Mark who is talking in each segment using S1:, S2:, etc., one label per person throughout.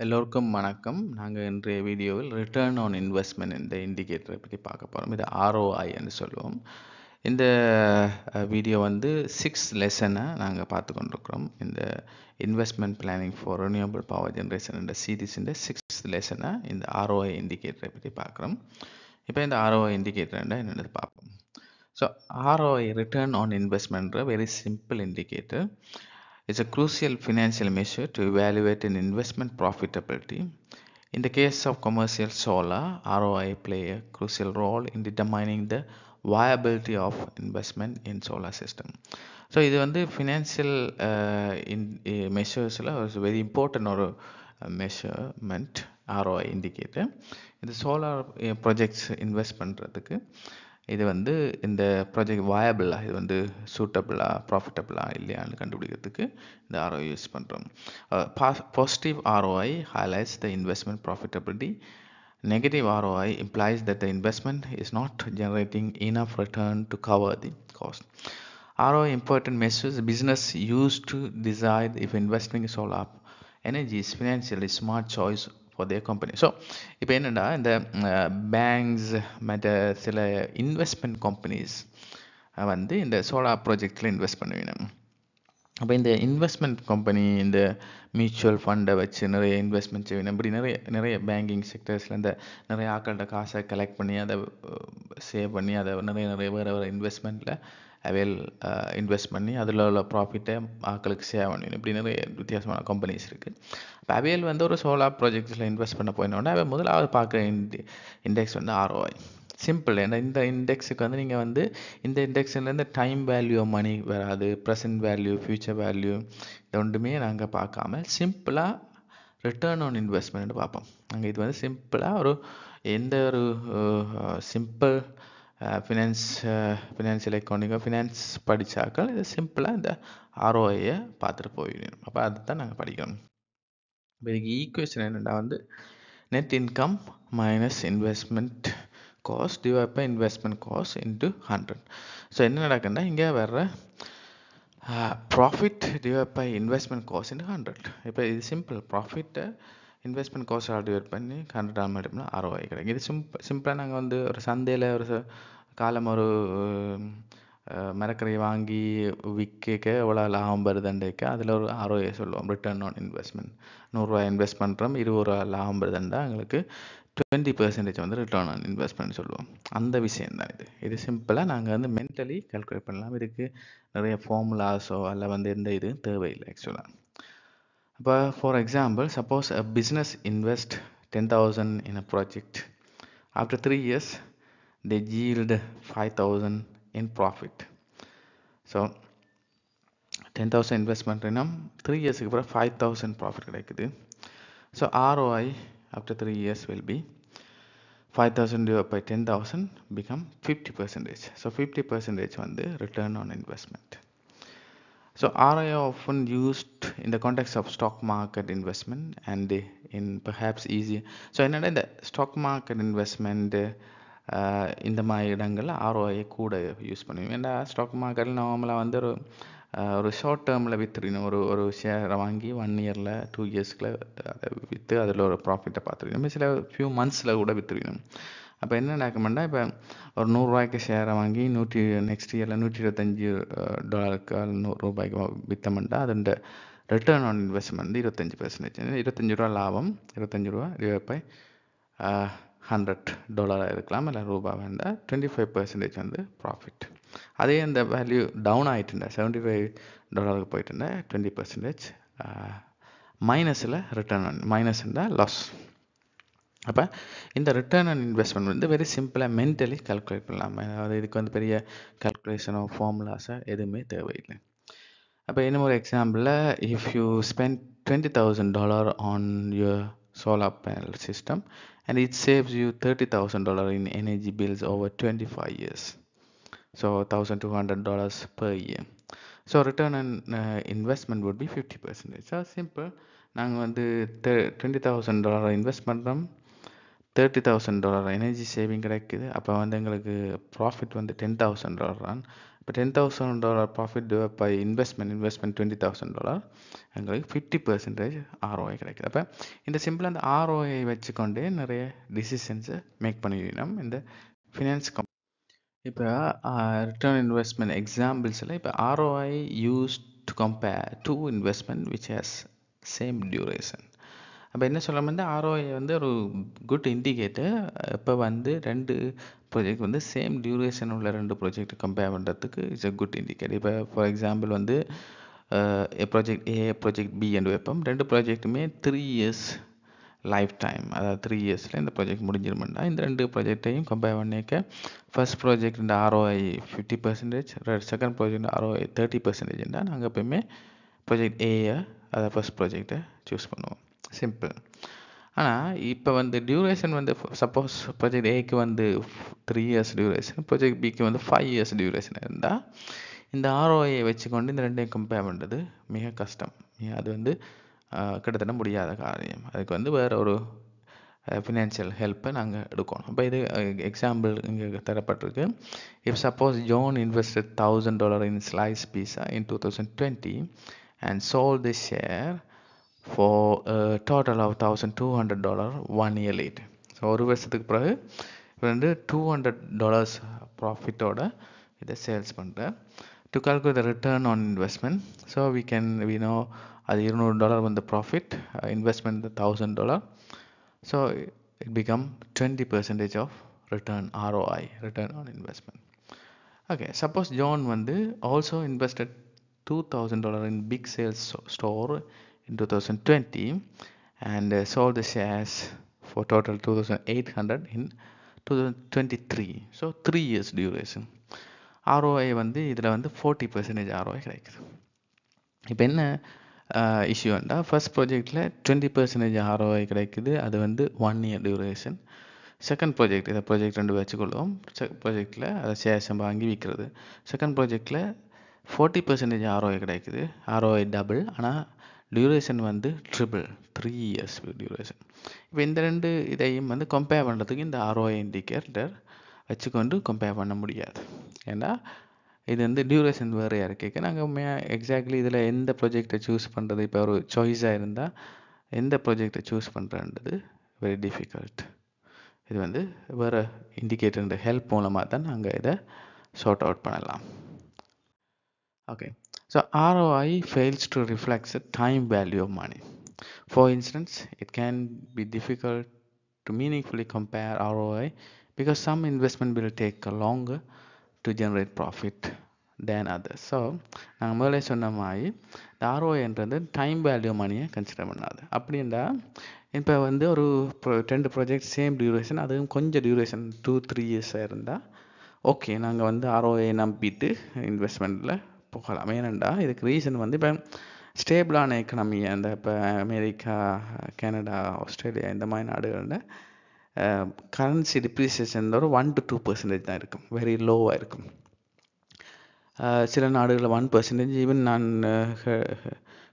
S1: எல்லோருக்கும் வணக்கம். நாங்க இன்றைய வீடியோவில் ரிட்டர்ன் ஆன் இன்வெஸ்ட்மென்ட் இந்த இண்டிகேட்டரை பற்றி பார்க்க போறோம். இது ROI என்று சொல்லுவோம். இந்த வீடியோ வந்து 6th லெசனை நாங்கள் பார்த்து கொண்டிருக்கிறோம். இந்த investment planning for renewable power generation என்ற சீரீஸின் 6th லெசனை இந்த ROI இண்டிகேட்டரை பற்றி பார்க்குறோம். இப்போ இந்த ROI இண்டிகேட்டர் என்னென்னு பார்ப்போம். So ROI return on investment very simple indicator. It's a crucial financial measure to evaluate an investment profitability. In the case of commercial solar, ROI play a crucial role in determining the viability of investment in solar system. So இது வந்து financial மெஷர்ஸில் very important ஒரு measurement ROI indicator. இந்த solar projects invest பண்ணுறதுக்கு இது வந்து இந்த project வயபிளா, இது வந்து சூட்டபிளா, ப்ராஃபிட்டபிளா இல்லையான்னு கண்டுபிடிக்கிறதுக்கு இந்த ROI யூஸ் பண்ணுறோம். Positive ROI highlights the investment profitability. Negative ROI implies that the investment is not generating enough return to cover the cost. ROI important measures business use to decide if investing in solar energy is financially smart choice for their company. So இப்போ என்னென்னா, இந்த banks மற்ற சில investment companies வந்து இந்த solar ப்ராஜெக்டில் invest பண்ணுவீங்க. அப்போ இந்த இன்வெஸ்ட்மெண்ட் கம்பெனி இந்த மியூச்சுவல் ஃபண்டை வச்சு நிறைய இன்வெஸ்ட்மெண்ட் செய்வேன். இப்படி நிறைய பேங்கிங் செக்டர்ஸில் இந்த நிறைய ஆக்கள்கிட்ட காசை கலெக்ட் பண்ணி அதை சேவ் பண்ணி அதை நிறைய வேறு இன்வெஸ்ட்மெண்ட்டில் இன்வெஸ்ட் பண்ணி அதில் உள்ள ப்ராஃபிட்டை ஆக்களுக்கு சேவ் பண்ணணும். இப்படி நிறைய வித்தியாசமான கம்பெனிஸ் இருக்குது. இப்போ அவையல் வந்து ஒரு சோலார் ப்ராஜெக்ட்ஸில் இன்வெஸ்ட் பண்ண போயினோடனே அவை முதலாவது பார்க்குற இண்டெக்ஸ் வந்து ROI. சிம்பிள். ஏன்னா இந்த இண்டெக்ஸுக்கு வந்து நீங்கள் வந்து இந்த இண்டெக்ஸ்லேருந்து டைம் வேல்யூ ஆஃப் மணி வராது, ப்ரெசன்ட் வேல்யூ, ஃப்யூச்சர் வேல்யூ இது ஒன்றுமே நாங்கள் பார்க்காம சிம்பிளாக ரிட்டர்ன் ஆன் இன்வெஸ்ட்மெண்ட் பார்ப்போம். நாங்கள் இது வந்து சிம்பிளாக எந்த ஒரு சிம்பிள் ஃபினான்ஷியல் அக்கௌண்டிங்கோ ஃபினான்ஸ் படித்தாக்கள் இது சிம்பிளாக இந்த ROIயை பார்த்துட்டு போயிடணும். அப்போ அதுதான் நாங்கள் படிக்கணும். இப்போ இதுக்கு ஈக்குவேஷன் என்னென்னா வந்து net income minus investment cost divide by investment cost into 100. So என்ன நடக்குதுன்னா இங்கே வர்ற profit divide by investment cost into 100. இப்போ இது சிம்பிள். ப்ராஃபிட்டை இன்வெஸ்ட்மெண்ட் காஸ்ட் டிவைட் பண்ணி 100 மட்டும்னா ROI கிடைக்கும். இது சிம்பிளாக நாங்கள் வந்து ஒரு சந்தையில் ஒரு காலம் ஒரு மரக்கறி வாங்கி விற்க எவ்வளோ லாபம் வருதுண்டேக்கா அதில் ஒரு ROI சொல்லுவோம், ரிட்டர்ன் ஆன் இன்வெஸ்ட்மெண்ட். 100 ரூபா இன்வெஸ்ட் பண்ணுறோம், 20 ரூபா லாபம் வருதுண்டா எங்களுக்கு 20% வந்து ரிட்டர்ன் ஆன் இன்வெஸ்ட்மெண்ட் சொல்லுவோம். அந்த விஷயம் தான் இது சிம்பிளாக நாங்கள் வந்து மென்டலி கால்குலேட் பண்ணலாம். இதுக்கு நிறைய ஃபார்முலாஸோ அல்ல வந்து எந்த இது தேவையில்லை ஆக்சுவலாக. இப்போ for example, suppose a business invest 10,000 in a project. After 3 years they yield 5,000 in profit. So 10,000 investment 3 இயர்ஸுக்கு அப்புறம் 5,000 ப்ராஃபிட் கிடைக்குது. So ROI after 3 years will be 5,000 divided by 10,000 become 50%. So 50% வந்து return on investment. So ROI often used in the context of stock market investment and in perhaps easy. So என்னடா இந்த stock market investment இந்த மாதிரி இடங்களில் ROI கூட use பண்ணுவோம். ஏன்னா stock மார்க்கெட்டில் நார்மலாக வந்து ஒரு ஷார்ட் டேர்மில் விற்றுக்கணும். ஒரு ஷேரை வாங்கி 1 இயரில் 2 இயர்ஸ்க்குள்ள அதை விற்று அதில் ஒரு ப்ராஃபிட்டை பார்த்துருக்கணும். சில ஃபியூ மந்த்ஸில் கூட விற்றுக்கணும். அப்போ என்ன டாக்குமெண்ட்னா, இப்போ ஒரு 100 ரூபாய்க்கு ஷேரை வாங்கி நெக்ஸ்ட் இயரில் $125 100 ரூபாய்க்கு விற்றமெண்டா அதோட ரிட்டர்ன் ஆன் இன்வெஸ்ட்மெண்ட் வந்து 25%. 25 ரூபா லாபம், 25 ரூபா டிவைட் பை $100 இருக்கலாம், இல்லை ரூபா வேண்டாம், 25% வந்து ப்ராஃபிட். அதே அந்த வேல்யூ டவுன் ஆகிட்டுண்டா $75 போயிட்டுண்டா 20% மைனஸில் ரிட்டர்ன் ஆன், மைனஸ்ண்டா லாஸ். அப்போ இந்த ரிட்டர்ன் ஆன் இன்வெஸ்ட்மெண்ட் வந்து வெரி சிம்பிளாக மென்டலி கால்குலேட் பண்ணலாம். அதாவது இதுக்கு வந்து பெரிய கால்குலேஷனோ ஃபார்முலாஸோ எதுவுமே தேவையில்லை. அப்போ இன்னும் ஒரு எக்ஸாம்பிளில், if you spend $20,000 on your solar panel system and it saves you $30,000 in energy bills over 25 years. So $1,200 per year. So return on investment would be 50%. So simple. நாங்கள் வந்து $20,000 இன்வெஸ்ட் பண்ணுறோம், $30,000 எனர்ஜி சேவிங் கிடைக்குது. அப்போ வந்து எங்களுக்கு profit வந்து $10,000 தான். இப்போ $10,000 ப்ராஃபிட் டிவைட் பை இன்வெஸ்ட்மெண்ட் $20,000 எங்களுக்கு 50% ROI கிடைக்குது. அப்போ இந்த சிம்பிளாக அந்த ROI வச்சுக்கொண்டே நிறைய டிசிஷன்ஸை மேக் பண்ணிடணும் இந்த ஃபினான்ஸ் இப்போ ரிட்டர்ன் இன்வெஸ்ட்மெண்ட் எக்ஸாம்பிள்ஸில் இப்போ ROI use to compare two investment which has same duration. அப்போ என்ன சொல்ல வந்து ROI வந்து ஒரு குட் இண்டிகேட்டர். இப்போ வந்து ரெண்டு ப்ராஜெக்ட் வந்து சேம் டியூரேஷன் உள்ள ரெண்டு ப்ராஜெக்ட் கம்பேர் பண்ணுறதுக்கு இட்ஸ் a குட் இண்டிகேட்டர். இப்போ ஃபார் எக்ஸாம்பிள் வந்து ப்ராஜெக்ட் A ப்ராஜெக்ட் B என்று வைப்போம். ரெண்டு ப்ராஜெக்ட்டுமே 3 years லைஃப் டைம், அதாவது 3 yearsல இந்த ப்ராஜெக்ட் முடிஞ்சிருமெண்டா இந்த ரெண்டு ப்ராஜெக்டையும் கம்பேர் பண்ணிக்க ஃபர்ஸ்ட் ப்ராஜெக்ட் இந்த ROI 50%, செகண்ட் ப்ராஜெக்ட் ROI 30%. நாங்கள் எப்பயுமே ப்ராஜெக்ட் ஏயை அதை ஃபர்ஸ்ட் ப்ராஜெக்டை சூஸ் பண்ணுவோம். சிம்பிள். ஆனால் இப்போ வந்து டியூரேஷன் வந்து சப்போஸ் ப்ராஜெக்ட் ஏக்கு வந்து 3 years டியூரேஷன், ப்ராஜெக்ட் பிக்கு வந்து 5 years டியூரேஷன் இருந்தால் இந்த ROI வச்சுக்கொண்டு இந்த ரெண்டையும் கம்பேர் பண்ணுறது மிக கஷ்டம். அது வந்து கிட்டத்தட்ட முடியாத காரியம். அதுக்கு வந்து வேறு ஒரு ஃபினான்ஷியல் ஹெல்ப்பை நாங்கள் எடுக்கணும். இப்போ இது எக்ஸாம்பிள் இங்கே தரப்பட்டிருக்கு. If suppose John invested $1,000 in slice pizza in 2020 and sold the share for a total of $1,200 1 year later. So ஒரு வருஷத்துக்கு பிறகு வந்து $200 ப்ராஃபிட்டோட இதை சேல்ஸ் பண்ணுறேன். To calculate the return on investment, so we know அது $200 வந்து profit, investment $1,000. So it become 20% of return ROI, return on investment. Okay, suppose John வந்து also invested $2,000 in big sales store in 2020 and sold the shares for total 2,800 in 2023. So 3 years duration. ROI வந்து இதில் வந்து 40% ROI கிடைக்குது. இப்போ என்ன இஷ்யூண்டா, first ப்ராஜெக்டில் 20% ROI கிடைக்குது, அது வந்து 1 year டியூரேஷன். செகண்ட் ப்ராஜெக்ட், இதை ப்ராஜெக்ட் ரெண்டு வச்சுக்கொள்வோம். ப்ராஜெக்டில் அதை ஷேர்ஸ் வாங்கி விற்கிறது. செகண்ட் ப்ராஜெக்டில் 40% ROI கிடைக்குது, ROI டபுள், ஆனால் டியூரேஷன் வந்து ட்ரிபிள், 3 years டியூரேஷன். இப்போ இந்த ரெண்டு இதையும் வந்து கம்பேர் பண்ணுறதுக்கு இந்த ROI இண்டிகேட்டர் வச்சுக்கொண்டு கம்பேர் பண்ண முடியாது. ஏன்னா இது வந்து டியூரேஷன் வேறையாக இருக்க நாங்கள் எக்ஸாக்ட்லி இதில் எந்த ப்ராஜெக்டை சூஸ் பண்ணுறது, இப்போ ஒரு சாய்ஸாக இருந்தால் எந்த ப்ராஜெக்டை சூஸ் பண்ணுறன்றது வெரி டிஃபிகல்ட். இது வந்து வேறு இண்டிகேட்டர் ஹெல்ப் மூலமாக தான் நாங்கள் இதை சார்ட் அவுட் பண்ணலாம். Okay, so ROI fails to reflect the time value of money. For instance, it can be difficult to meaningfully compare ROI because some investment will take longer to generate profit than others. So நாங்கள் முதலே சொன்ன மாதிரி இந்த ROIன்றது time value மணியை consider பண்ணாது. அப்படின்னா இப்போ வந்து ஒரு 2 ப்ராஜெக்ட் சேம் டியூரேஷன், அதுவும் கொஞ்சம் டியூரேஷன் 2-3 years இருந்தால் ஓகே, நாங்கள் வந்து ROI நம்பிட்டு இன்வெஸ்ட்மெண்ட்டில் போகலாம். ஏனெண்டா இதுக்கு ரீசன் வந்து இப்போ ஸ்டேபிளான எக்கனாமி, அந்த இப்போ அமெரிக்கா, கனடா, ஆஸ்திரேலியா இந்த மாதிரி நாடுகளில் கரன்சி டிப்ரிசியேஷன் ஒரு 1-2% தான் இருக்கும், வெரி லோவாக இருக்கும். சில நாடுகளில் 1%, ஈவன் நான்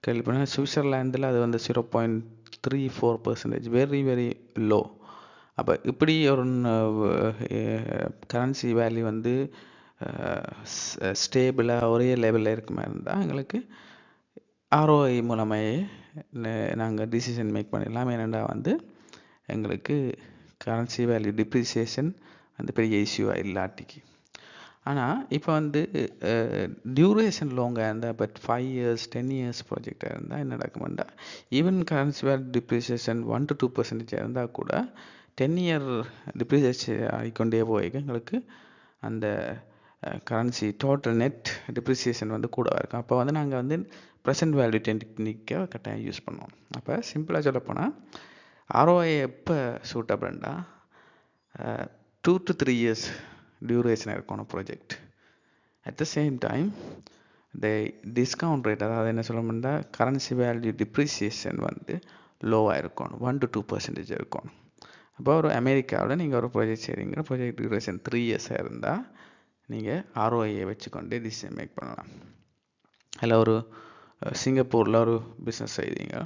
S1: கேள்விப்பட்டேன் சுவிட்சர்லாந்தில் அது வந்து 0.34%, வெரி வெரி லோ. அப்போ இப்படி ஒரு கரன்சி வேல்யூ வந்து ஸ்டேபிளாக ஒரே லெவலில் இருக்குமா இருந்தால் எங்களுக்கு ROI மூலமாகவே நாங்கள் டிசிஷன் மேக் பண்ணிடலாம். ஏனெண்டா வந்து எங்களுக்கு கரன்சி வேல்யூ டிப்ரிசியேஷன் அந்த பெரிய இஷ்யூவாக இல்லாட்டிக்கு. ஆனால் இப்போ வந்து டியூரேஷன் லாங்காக இருந்தால், பட் 5 years 10 years ப்ராஜெக்டாக இருந்தால் என்ன நடக்குமெண்டா, ஈவன் கரன்சி வேல்யூ டிப்ரிசியேஷன் 1-2% இருந்தால் கூட 10 year டிப்ரிசியேஷன் ஆகிக்கொண்டே போய்க்கு எங்களுக்கு அந்த கரன்சி டோட்டல் நெட் டிப்ரிசியேஷன் வந்து கூட இருக்கும். அப்போ வந்து நாங்கள் வந்து ப்ரெசன்ட் வேல்யூ டெக்னிக்கை கட்டாயம் யூஸ் பண்ணுவோம். அப்போ சிம்பிளாக சொல்லப்போனால் ROI எப்போ சூட்டபிள்ண்டா 2-3 years டியூரேஷன் இருக்கணும் project. At the same time the discount rate, அதாவது என்ன சொல்லணும்னா கரன்சி வேல்யூ டிப்ரிசியேஷன் வந்து லோவாக இருக்கணும், 1-2% இருக்கணும். அப்போ ஒரு அமெரிக்காவில் நீங்கள் ஒரு ப்ராஜெக்ட் செய்கிறீங்க, ப்ராஜெக்ட் டியூரேஷன் 3 years இருந்தால் நீங்கள் ROI வச்சுக்கொண்டே டிசிஷன் மேக் பண்ணலாம். அதில் ஒரு சிங்கப்பூரில் ஒரு பிஸ்னஸ் செய்கிறீங்க,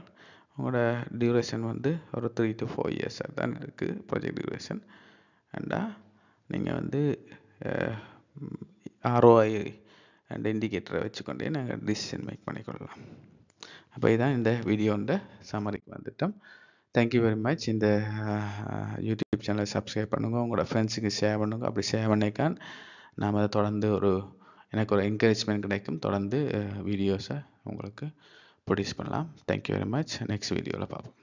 S1: உங்களோட டியூரேஷன் வந்து ஒரு 3-4 years தான் இருக்குது ப்ராஜெக்ட் டியூரேஷன். அண்டா நீங்கள் வந்து ROI அண்ட் இண்டிகேட்டரை வச்சுக்கொண்டே நாங்கள் டிசிஷன் மேக் பண்ணிக்கொள்ளலாம். அப்போ இதான் இந்த வீடியோண்ட சம்மரிக்கு வந்துட்டோம். Thank you very much. இந்த யூடியூப் சேனலை சப்ஸ்கிரைப் பண்ணுங்கள், உங்களோட ஃப்ரெண்ட்ஸுக்கு ஷேர் பண்ணுங்கள். அப்படி ஷேர் பண்ணிக்கான் நாம் அதை தொடர்ந்து எனக்கு ஒரு என்கரேஜ்மெண்ட் கிடைக்கும், தொடர்ந்து வீடியோஸை உங்களுக்கு ப்ரொடியூஸ் பண்ணலாம். Thank you very much. நெக்ஸ்ட் வீடியோவில் பார்ப்போம்.